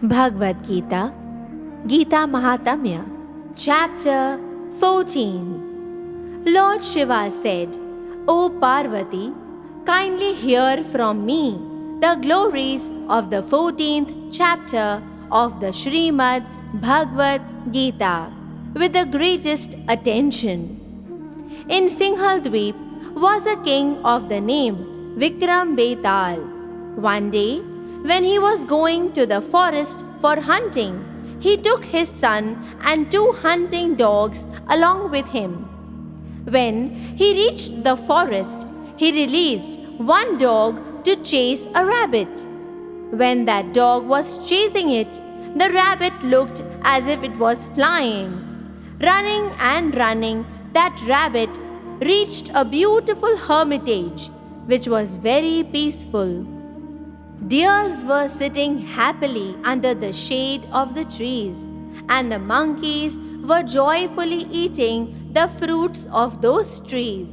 Bhagavad Gita, Gita Mahatmya, Chapter 14. Lord Shiva said, O Parvati, kindly hear from me the glories of the 14th chapter of the Srimad Bhagavad Gita with the greatest attention. In Singhaldweep was a king of the name Vikram Betal. One day, when he was going to the forest for hunting, he took his son and 2 hunting dogs along with him. When he reached the forest, he released one dog to chase a rabbit. When that dog was chasing it, the rabbit looked as if it was flying. Running and running, that rabbit reached a beautiful hermitage, which was very peaceful. Deers were sitting happily under the shade of the trees, and the monkeys were joyfully eating the fruits of those trees.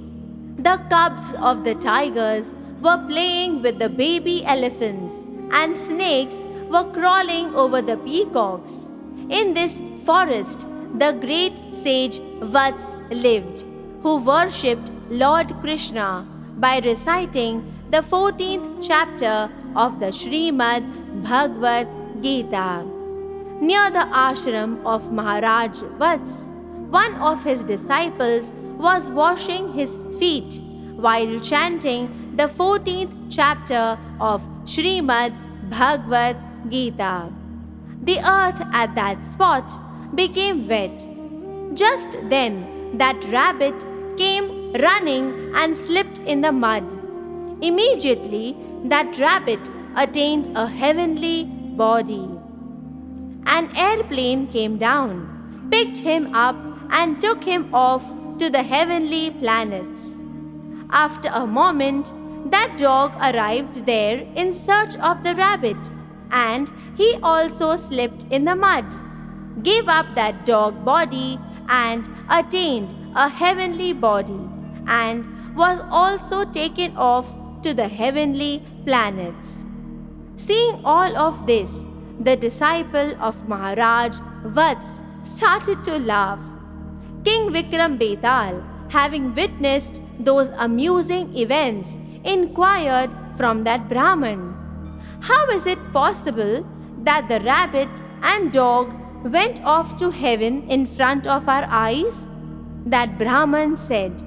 The cubs of the tigers were playing with the baby elephants, and snakes were crawling over the peacocks. In this forest, the great sage Vats lived, who worshipped Lord Krishna by reciting the 14th chapter of the Srimad Bhagavad Gita. Near the ashram of Maharaj Vats, one of his disciples was washing his feet while chanting the 14th chapter of Srimad Bhagavad Gita. The earth at that spot became wet. Just then, that rabbit came running and slipped in the mud. Immediately, that rabbit attained a heavenly body. An airplane came down, picked him up, and took him off to the heavenly planets. After a moment, that dog arrived there in search of the rabbit, and he also slipped in the mud, gave up that dog body, and attained a heavenly body, and was also taken off to the heavenly planets. Seeing all of this, the disciple of Maharaj Vats started to laugh. King Vikram Betal, having witnessed those amusing events, inquired from that Brahman, "How is it possible that the rabbit and dog went off to heaven in front of our eyes?" That Brahman said,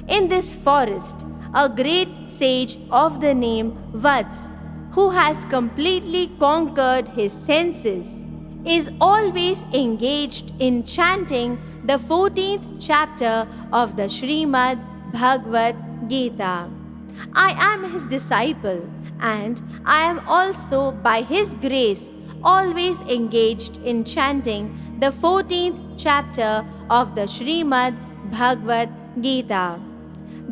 "In this forest, a great sage of the name Vats, who has completely conquered his senses, is always engaged in chanting the 14th chapter of the Srimad Bhagavad Gita. I am his disciple, and I am also, by his grace, always engaged in chanting the 14th chapter of the Srimad Bhagavad Gita.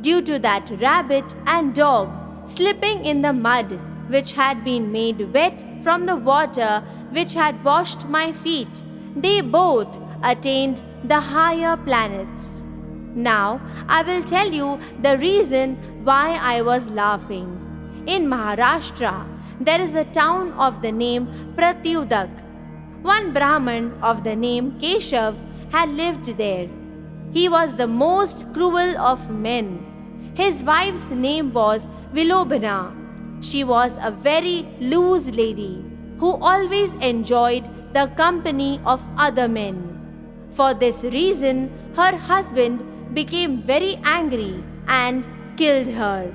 Due to that rabbit and dog slipping in the mud, which had been made wet from the water which had washed my feet, they both attained the higher planets. Now I will tell you the reason why I was laughing. In Maharashtra, there is a town of the name Pratyudak. One Brahman of the name Keshav had lived there. He was the most cruel of men. His wife's name was Vilobhana. She was a very loose lady who always enjoyed the company of other men. For this reason, her husband became very angry and killed her.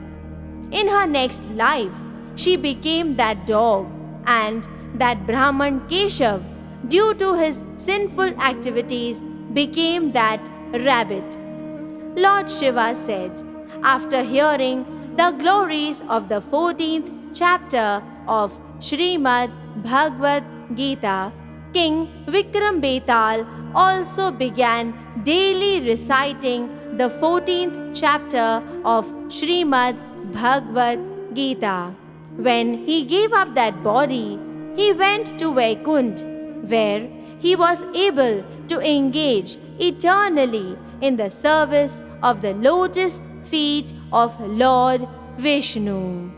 In her next life, she became that dog, and that Brahman Keshav, due to his sinful activities, became that rabbit. Lord Shiva said, after hearing the glories of the 14th chapter of Srimad Bhagavad Gita, King Vikram Betal also began daily reciting the 14th chapter of Srimad Bhagavad Gita. When he gave up that body, he went to Vaikuntha, where he was able to engage eternally in the service of the lotus feet of Lord Vishnu.